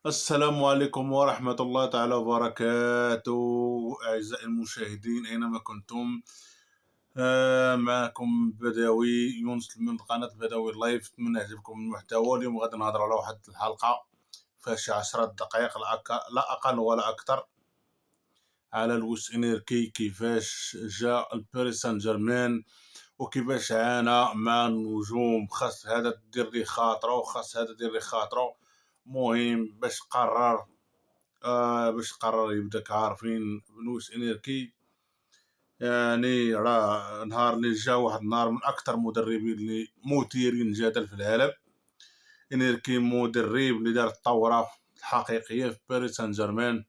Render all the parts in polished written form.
السلام عليكم ورحمة الله تعالى وبركاته. أعزائي المشاهدين أينما كنتم، معكم بدوي يونس من قناة بدوي لايف. من يعجبكم المحتوى اليوم غادي نهضر على واحد الحلقة فيها شي 10 دقائق لا أقل ولا أكثر، على لويس إنريكي كيفاش جا الباريس سان جيرمان وكيفاش عانى مع النجوم. خاص هذا دير ليه خاطرو وخاص هذا دير ليه خاطرو. مهم باش قرر يبدا. عارفين لويس انيركي، يعني راه نهار اللي جا واحد النهار من اكثر المدربين اللي مثيرين الجدل في العالم. انيركي مدرب اللي دار الثوره الحقيقيه في باريس سان جيرمان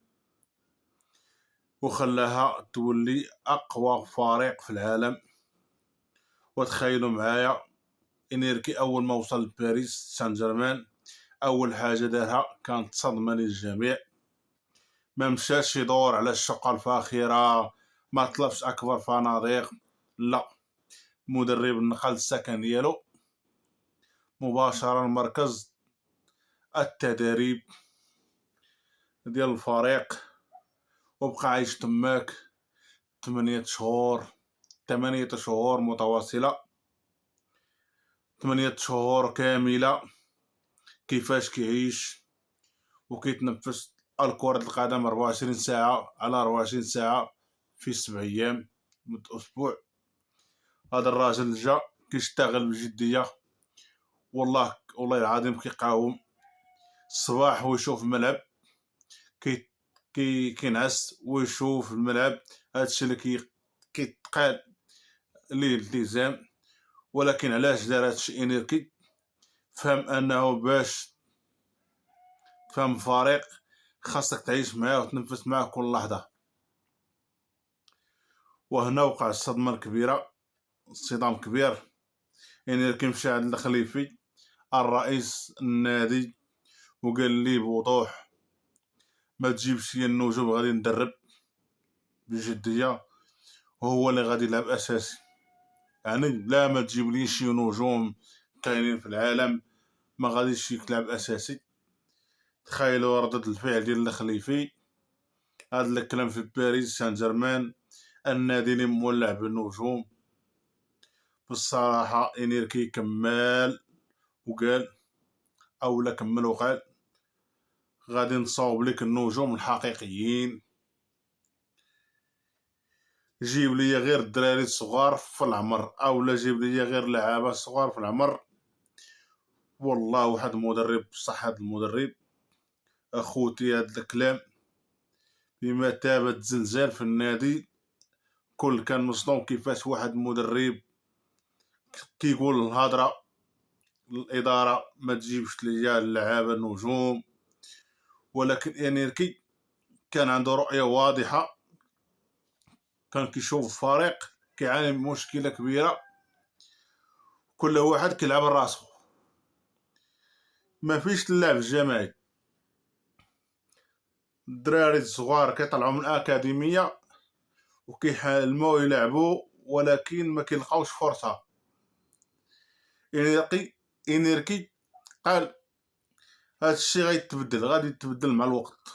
وخلاها تولي اقوى فريق في العالم. وتخيلوا معايا، انيركي اول ما وصل لباريس سان جيرمان اول حاجه دارها كانت صدمه للجميع. ما مشاش يدور على الشقة الفاخرة، ما طلبش أكبر فنادق، لا، مدرب نقل السكن ديالو مباشرة لمركز التدريب ديال الفريق، وبقى عايش تماك 8 شهور، 8 شهور متواصلة، 8 شهور كاملة. كيفاش كيعيش وكيتنفس الكرة القدم 24 ساعة على 24 ساعة في 7 أيام مدة أسبوع. هذا الراجل جا كيشتغل بجدية، والله العظيم كيقاوم الصباح ويشوف الملعب، كي كينعس ويشوف الملعب. هادشي اللي كيتقال ليه الالتزام. ولكن علاش دار هادشي انيركي؟ فهم انه باش تفهم فريق خاصك تعيش معاه وتنفس معاه كل لحظة. وهنا وقع الصدمة الكبيرة، الصدام كبير. انيركي مشى عند الخليفي الرئيس النادي وقال لي بوضوح: ما تجيبش لي النجوم، غادي ندرب بجدية وهو اللي غادي يلعب اساسي. يعني لا، ما تجيب لي شي نجوم كاينين في العالم ما غاديش يلعب اساسي. تخيلوا ردة الفعل ديال الخليفي. هذا الكلام في باريس سان جيرمان، النادي اللي مولع بالنجوم. بالصراحة انيركي كمال وقال، او لا كمل وقال: غادي نصاوب لك النجوم الحقيقيين، جيب لي غير الدراري الصغار في العمر، او لا جيب لي غير لعابه صغار في العمر. والله واحد المدرب، بصح هذا المدرب اخوتي هذا الكلام بمثابة زلزال في النادي. كل كان مصدوم كيفاش واحد المدرب كيقول الهضره الاداره ما تجيبش ليا اللعابه النجوم. ولكن انيركي كان عنده رؤيه واضحه، كان كيشوف فريق كيعاني من مشكله كبيره، كل واحد كيلعب راسو، ما فيش اللعب الجماعي. الدراري الصغار كيطلعوا من الاكاديميه وكيحلموا يلعبوا ولكن ما كيلقاوش فرصه. انيركي انيركي قال: هاد الشي غادي يتبدل مع الوقت.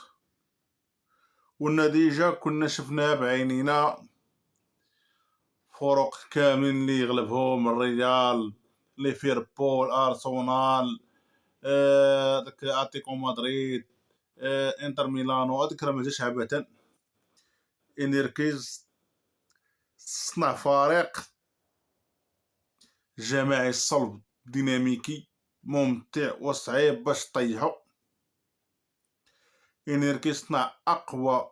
والنتيجة كنا شفناها بعينينا، فرق كاملين اللي يغلبهم الريال، ليفربول، ارسنال، داك اتليتيكو مدريد، انتر ميلانو. هذيك راه ما جاش عبثا. انيركيز صنع فريق جماعي صلب ديناميكي ممتع وصعيب باش طيحو. انيركي صنع اقوى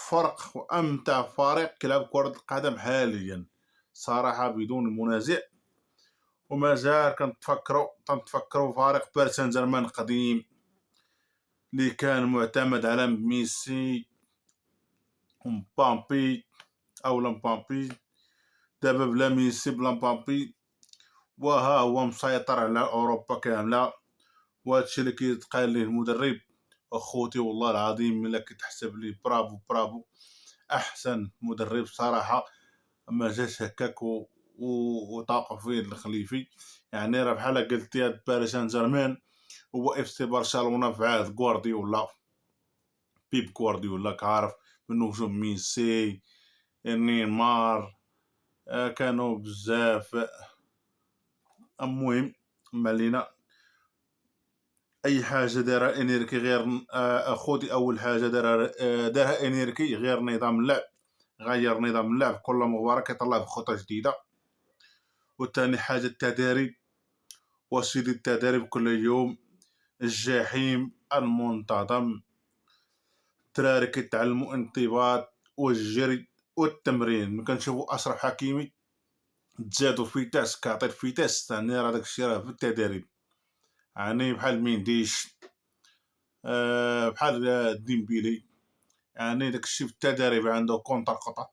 فرق وامتع فريق كيلعب كرة القدم حاليا، صراحة بدون منازع. وما زال تنتفكروا فريق باريس سان جيرمان قديم اللي كان معتمد على ميسي ومبامبي او مبامبي. دابا بلا ميسي بلا مبامبي وها هو مسيطر على اوروبا كامله. وهادشي اللي كيتقال ليه المدرب اخوتي، والله العظيم الا كتحسب لي برافو برافو. احسن مدرب صراحه ما جاش هكاك وطاقوا فيه الخليفي. يعني راه بحال قلتي هاد باريس سان جيرمان هو اف سي برشلونه في عهد غوارديولا، بيب غوارديولا كعارف، من نجوم ميسي، نيمار، كانوا بزاف. المهم ما علينا. اي حاجه دارها انيركي غير اخوتي، اول حاجه دارها انيركي غير نظام اللعب، غير نظام اللعب كل مباراه كيطلع بخطه جديده. وثاني حاجه التدريب، وسيله التدريب كل يوم، الجحيم المنتظم، الدراري كيتعلموا انضباط والجري والتمرين. ملي كنشوفوا اشرف حكيمي تزادوا فيتاس، كيعطي فيتاس، يعني راه داك الشيء راه في التدريب، يعني بحال مينديش، بحال ديمبيلي، يعني داك الشيء في التدريب عنده كونتر قطع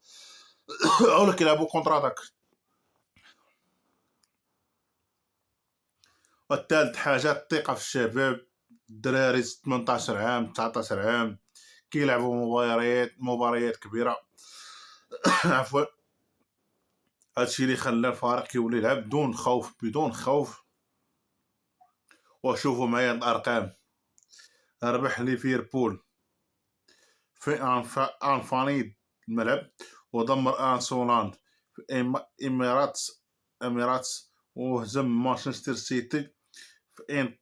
ولا كيلعبوا كونتر اتاك. والثالث حاجه الثقه في الشباب، الدراري 18 عام 19 عام كيلعبوا مباريات كبيره عفوا. هادشي اللي خلى الفريق كيولي يلعب بدون خوف، بدون خوف. وشوفوا معايا الارقام، ربح ليفربول في انفانيد الملعب، ودمر سولان في اميرات، وهزم مانشستر سيتي في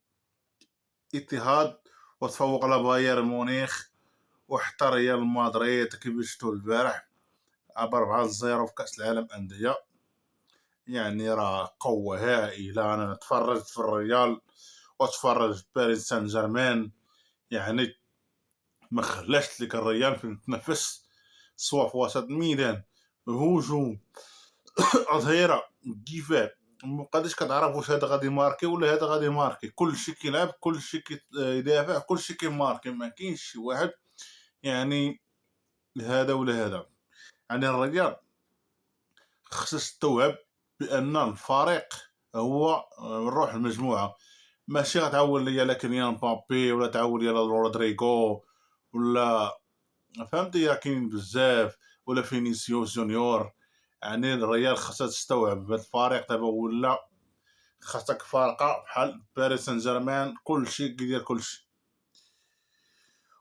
اتحاد، وتفوق على بايرن مونيخ، وحتى ريال مدريد كيف شفتوا البارح ب4-0 في كاس العالم انديه. يعني راه قوه هائله. انا تفرجت في الريال وتفرجت في باريس سان جيرمان، يعني ما خلاش لك الريال في تنفس، سواء في وسط الميدان، الهجوم، الظهيره، الدفاع. مبقاش كتعرف واش هذا غادي ماركي ولا هذا غادي ماركي. كلشي كيلعب، كلشي كيدافع، كلشي كيماركي، ما كاينش شي واحد يعني لهذا ولا هذا. يعني الريال خصها تستوعب بان الفريق هو روح المجموعه. ماشي غتعول ليا لا كيليان مبابي ولا تعول ليا لا رودريغو ولا فهمتي، راه كاين بزاف، ولا فينيسيوس جونيور. يعني الريال خاصها تستوعب هاد الفريق دابا ولا خاصك فارقه بحال باريس سان جيرمان، كلشي كيدير كلشي.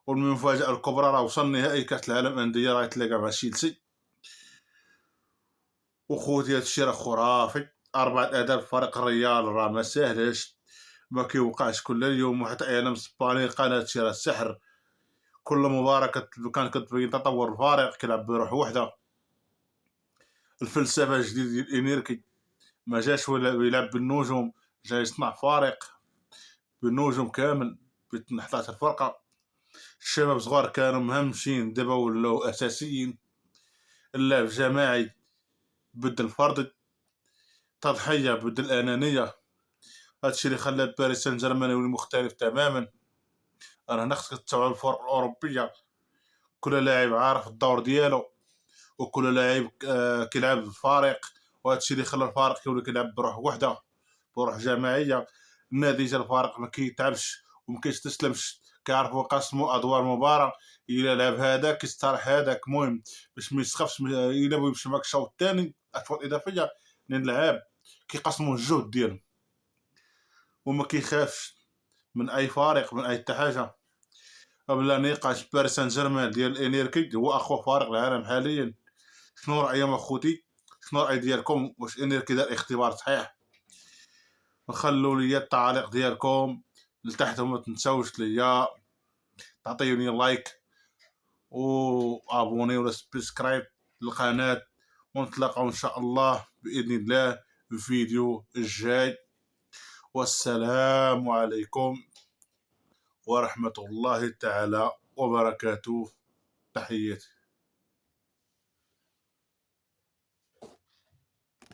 والمفاجاه الكبرى راه وصل نهائي كاس العالم انديه، راه يتلاقى مع تشيلسي. وخوتي هادشي راه خرافي، 4 أهداف فريق الريال راه ما ساهلش، ما كيوقعش كل يوم. وحتى اعلام اسباني قال هادشي راه سحر. كل مباراه كان كتبين تطور الفريق، كيلعب بروح وحده. الفلسفه الجديده ديال انيركي، ما جاش ولا يلعب بالنجوم، جا يصنع فريق بالنجوم كامل ب 11 فرقه. الشباب صغار كانوا مهمشين، دابا ولاو اساسيين. اللعب جماعي بدل الفردي، تضحيه بدل الانانيه. هادشي اللي خلى باريس سان جيرمان يولي مختلف تماما. انا هنا خصك تتابع الفرق الاوروبيه، كل لاعب عارف الدور ديالو، وكل لاعب كيلعب بالفريق. وهادشي اللي خلى الفريق يولي كيلعب بروح وحده، بروح جماعيه. النتيجه الفريق ما كيتعبش وما كيستسلمش، كيعرفوا يقسموا ادوار المباراه. الا لعب هذاك كيستريح هذاك، المهم باش ما يسخفش. الا بغى يمشي معاك الشوط الثاني اشواط اضافيه للعاب، كيقسموا الجهد ديالهم وما كيخافش من اي فريق، من اي حتى حاجه. بلا نقاش باريس سان جيرمان ديال انيركي هو اقوى فريق العالم حاليا. شنو رايكم اخوتي؟ شنو الراي ديالكم؟ واش انيركي دار اختبار صحيح؟ وخلوا لي التعاليق ديالكم لتحت، وما تنساوش ليا تعطيوني لايك وابوني ولا سبسكرايب للقناه. ونتلاقاو ان شاء الله باذن الله في الفيديو الجاي. والسلام عليكم ورحمه الله تعالى وبركاته. تحياتي.